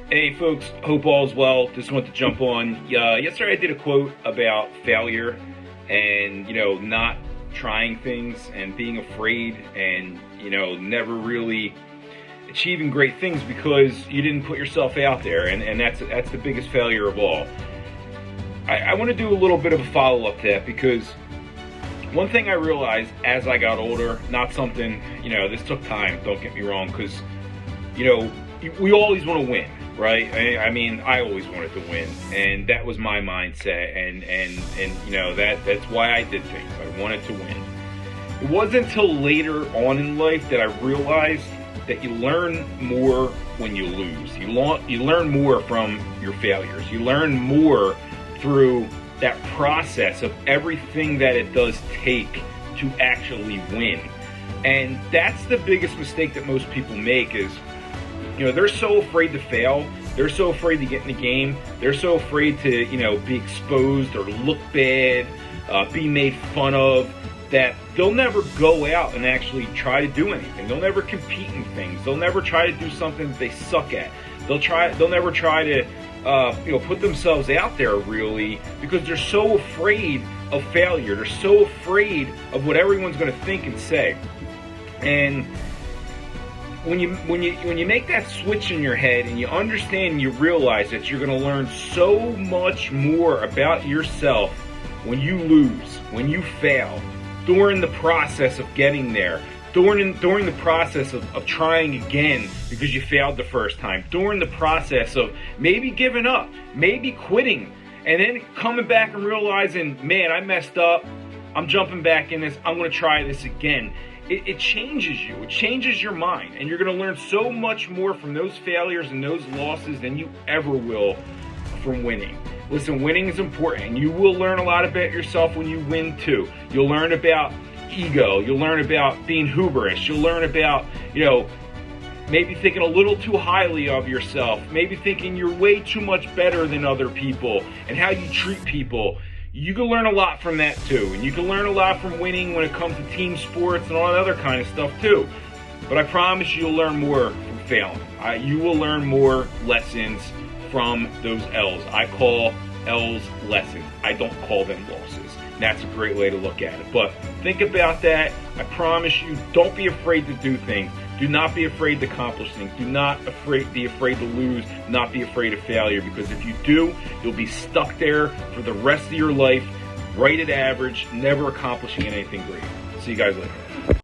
Hey folks, hope all's well. Just want to jump on. Yesterday I did a quote about failure and, not trying things and being afraid and, never really achieving great things because you didn't put yourself out there, and that's the biggest failure of all. I want to do a little bit of a follow-up to that because one thing I realized as I got older, not something, this took time, don't get me wrong, because, we always want to win. Right? I always wanted to win, and that was my mindset, and that's why I did things. I wanted to win. It wasn't until later on in life that I realized that you learn more when you lose. You learn more from your failures. You learn more through that process of everything that it does take to actually win. And that's the biggest mistake that most people make is, they're so afraid to fail. They're so afraid to get in the game. They're so afraid to, be exposed or look bad, be made fun of, that they'll never go out and actually try to do anything. They'll never compete in things. They'll never try to do something that they suck at. They'll never try to, put themselves out there really, because they're so afraid of failure. They're so afraid of what everyone's going to think and say. And when you make that switch in your head and you understand and you realize that you're going to learn so much more about yourself when you lose, when you fail, during the process of getting there, during the process of trying again because you failed the first time, during the process of maybe giving up, maybe quitting, and then coming back and realizing, man, I messed up, I'm jumping back in this, I'm going to try this again. It changes you. It changes your mind. And you're going to learn so much more from those failures and those losses than you ever will from winning. Listen, winning is important. You will learn a lot about yourself when you win too. You'll learn about ego. You'll learn about being hubris. You'll learn about, maybe thinking a little too highly of yourself. Maybe thinking you're way too much better than other people and how you treat people. You can learn a lot from that too, and you can learn a lot from winning when it comes to team sports and all that other kind of stuff too. But I promise you'll learn more from failing. You will learn more lessons from those L's. I call L's lessons. I don't call them losses. And that's a great way to look at it. But think about that. I promise you, don't be afraid to do things. Do not be afraid to accomplish things. Do not be afraid to lose. Do not be afraid of failure, because if you do, you'll be stuck there for the rest of your life, right at average, never accomplishing anything great. See you guys later.